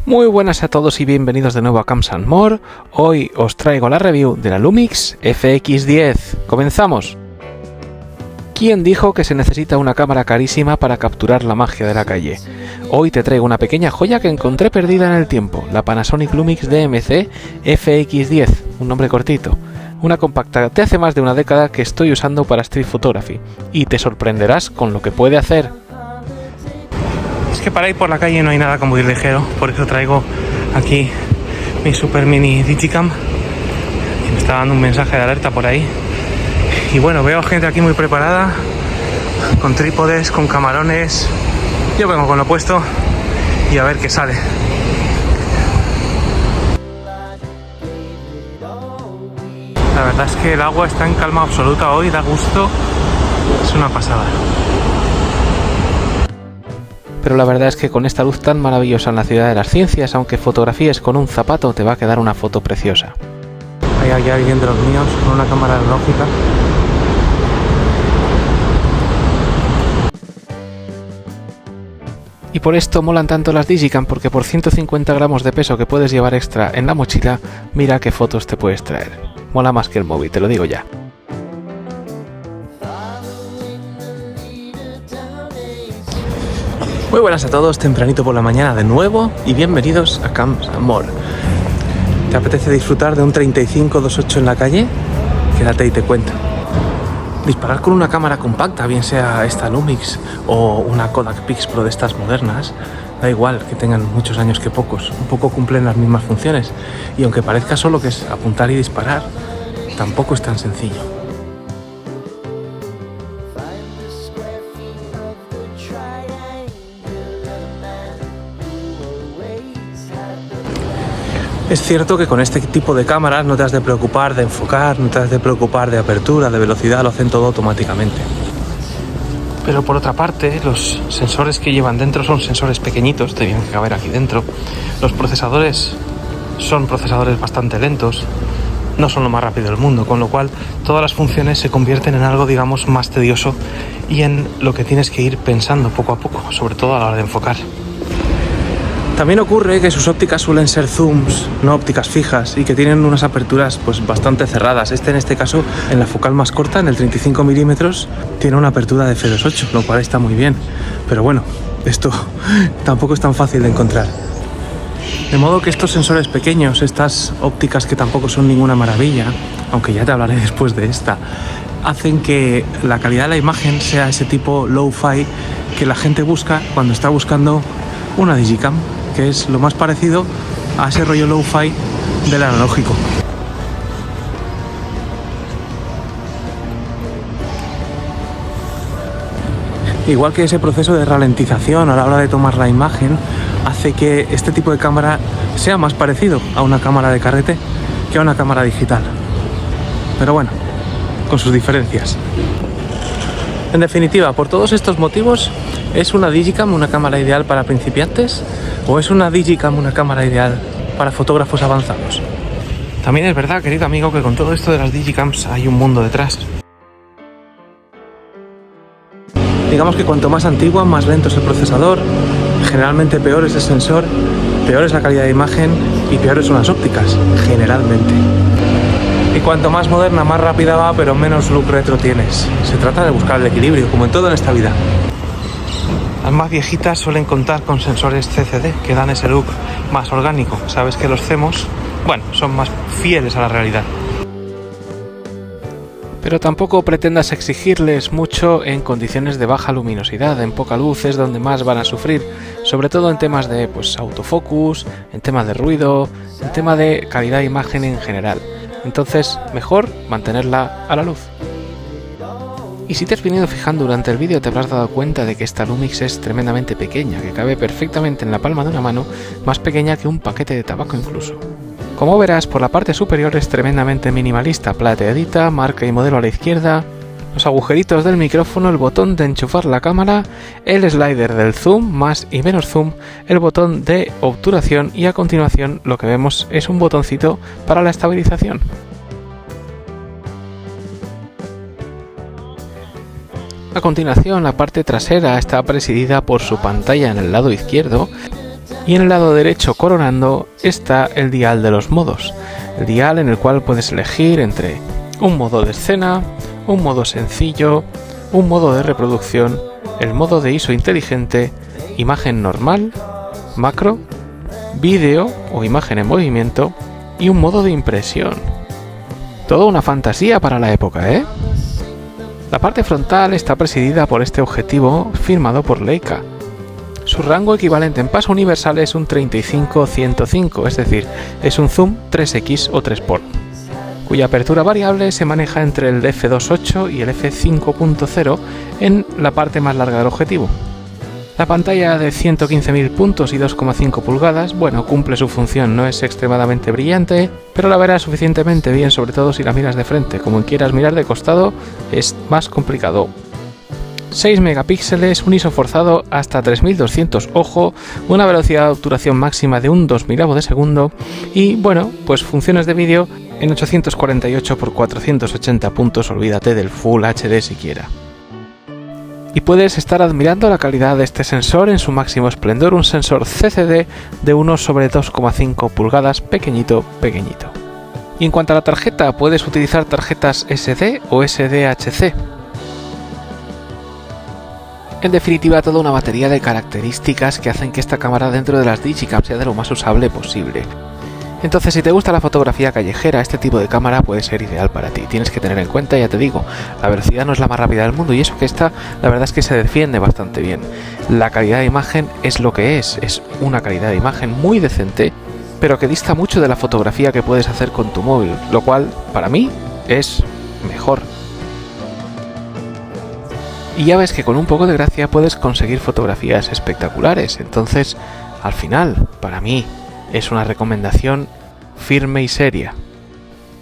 Muy buenas a todos y bienvenidos de nuevo a Camps and More. Hoy os traigo la review de la Lumix FX10. ¡Comenzamos! ¿Quién dijo que se necesita una cámara carísima para capturar la magia de la calle? Hoy te traigo una pequeña joya que encontré perdida en el tiempo, la Panasonic Lumix DMC FX10, un nombre cortito. Una compacta de hace más de una década que estoy usando para street photography, y te sorprenderás con lo que puede hacer. Es que para ir por la calle no hay nada como ir ligero, por eso traigo aquí mi super mini Digicam, que me está dando un mensaje de alerta por ahí. Y bueno, veo gente aquí muy preparada, con trípodes, con camarones. Yo vengo con lo puesto y a ver qué sale. La verdad es que el agua está en calma absoluta hoy, da gusto, es una pasada. Pero la verdad es que con esta luz tan maravillosa en la ciudad de las ciencias, aunque fotografíes con un zapato, te va a quedar una foto preciosa. Hay aquí alguien de los míos con una cámara analógica. Y por esto molan tanto las Digicam, porque por 150 gramos de peso que puedes llevar extra en la mochila, mira qué fotos te puedes traer. Mola más que el móvil, te lo digo ya. Muy buenas a todos, tempranito por la mañana de nuevo y bienvenidos a Camps and More. ¿Te apetece disfrutar de un 35-2.8 en la calle? Quédate y te cuento. Disparar con una cámara compacta, bien sea esta Lumix o una Kodak Pixpro de estas modernas, da igual que tengan muchos años que pocos, un poco cumplen las mismas funciones. Y aunque parezca solo que es apuntar y disparar, tampoco es tan sencillo. Es cierto que con este tipo de cámaras no te has de preocupar de enfocar, no te has de preocupar de apertura, de velocidad, lo hacen todo automáticamente. Pero por otra parte, los sensores que llevan dentro son sensores pequeñitos, tienen que caber aquí dentro. Los procesadores son procesadores bastante lentos, no son lo más rápido del mundo, con lo cual todas las funciones se convierten en algo, digamos, más tedioso y en lo que tienes que ir pensando poco a poco, sobre todo a la hora de enfocar. También ocurre que sus ópticas suelen ser zooms, no ópticas fijas, y que tienen unas aperturas pues bastante cerradas. En este caso, en la focal más corta, en el 35 milímetros, tiene una apertura de f2.8, lo cual está muy bien. Pero bueno, esto tampoco es tan fácil de encontrar. De modo que estos sensores pequeños, estas ópticas que tampoco son ninguna maravilla, aunque ya te hablaré después de esta, hacen que la calidad de la imagen sea ese tipo low-fi que la gente busca cuando está buscando una Digicam, que es lo más parecido a ese rollo low-fi del analógico. Igual que ese proceso de ralentización a la hora de tomar la imagen hace que este tipo de cámara sea más parecido a una cámara de carrete que a una cámara digital. Pero bueno, con sus diferencias. En definitiva, por todos estos motivos, ¿es una Digicam una cámara ideal para principiantes? ¿O es una Digicam una cámara ideal para fotógrafos avanzados? También es verdad, querido amigo, que con todo esto de las Digicams hay un mundo detrás. Digamos que cuanto más antigua, más lento es el procesador, generalmente peor es el sensor, peor es la calidad de imagen y peores son las ópticas, generalmente. Y cuanto más moderna, más rápida va, pero menos look retro tienes. Se trata de buscar el equilibrio, como en todo en esta vida. Las más viejitas suelen contar con sensores CCD, que dan ese look más orgánico. Sabes que los CMOS, bueno, son más fieles a la realidad. Pero tampoco pretendas exigirles mucho en condiciones de baja luminosidad. En poca luz es donde más van a sufrir, sobre todo en temas de autofocus, en temas de ruido, en tema de calidad de imagen en general. Entonces, mejor mantenerla a la luz. Y si te has venido fijando durante el vídeo, te habrás dado cuenta de que esta Lumix es tremendamente pequeña, que cabe perfectamente en la palma de una mano, más pequeña que un paquete de tabaco incluso. Como verás, por la parte superior es tremendamente minimalista, plateadita, marca y modelo a la izquierda, los agujeritos del micrófono, el botón de enchufar la cámara, el slider del zoom, más y menos zoom, el botón de obturación y a continuación lo que vemos es un botoncito para la estabilización. A continuación, la parte trasera está presidida por su pantalla en el lado izquierdo Y en el lado derecho, coronando, está el dial de los modos. El dial en el cual puedes elegir entre un modo de escena, un modo sencillo, un modo de reproducción, el modo de ISO inteligente, imagen normal, macro, vídeo o imagen en movimiento y un modo de impresión. Toda una fantasía para la época, ¿eh? La parte frontal está presidida por este objetivo firmado por Leica. Su rango equivalente en paso universal es un 35-105, es decir, es un zoom 3x o 3x, cuya apertura variable se maneja entre el f2.8 y el f5.0 en la parte más larga del objetivo. La pantalla de 115.000 puntos y 2,5 pulgadas, bueno, cumple su función, no es extremadamente brillante, pero la verás suficientemente bien, sobre todo si la miras de frente. Como quieras mirar de costado, es más complicado. 6 megapíxeles, un ISO forzado hasta 3200, ojo, una velocidad de obturación máxima de un 2000avo de segundo y, bueno, pues funciones de vídeo en 848x480 puntos, olvídate del Full HD siquiera. Y puedes estar admirando la calidad de este sensor en su máximo esplendor, un sensor CCD de 1/2,5 pulgadas, pequeñito. Y en cuanto a la tarjeta, puedes utilizar tarjetas SD o SDHC. En definitiva, toda una batería de características que hacen que esta cámara dentro de las Digicam sea de lo más usable posible. Entonces, si te gusta la fotografía callejera, este tipo de cámara puede ser ideal para ti. Tienes que tener en cuenta, ya te digo, la velocidad no es la más rápida del mundo y eso que esta, la verdad es que se defiende bastante bien. La calidad de imagen es lo que es una calidad de imagen muy decente, pero que dista mucho de la fotografía que puedes hacer con tu móvil, lo cual, para mí, es mejor. Y ya ves que con un poco de gracia puedes conseguir fotografías espectaculares, entonces, al final, para mí, es una recomendación firme y seria.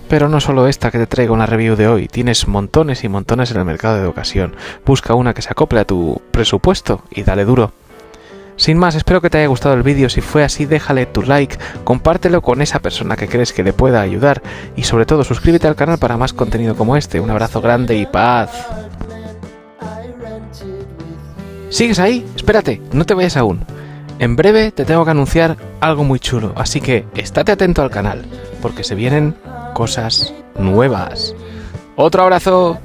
Pero no solo esta que te traigo en la review de hoy, tienes montones y montones en el mercado de ocasión. Busca una que se acople a tu presupuesto y dale duro. Sin más, espero que te haya gustado el vídeo. Si fue así, déjale tu like, compártelo con esa persona que crees que le pueda ayudar y sobre todo suscríbete al canal para más contenido como este. Un abrazo grande y paz. ¿Sigues ahí? Espérate, no te vayas aún. En breve te tengo que anunciar algo muy chulo, así que estate atento al canal, porque se vienen cosas nuevas. ¡Otro abrazo!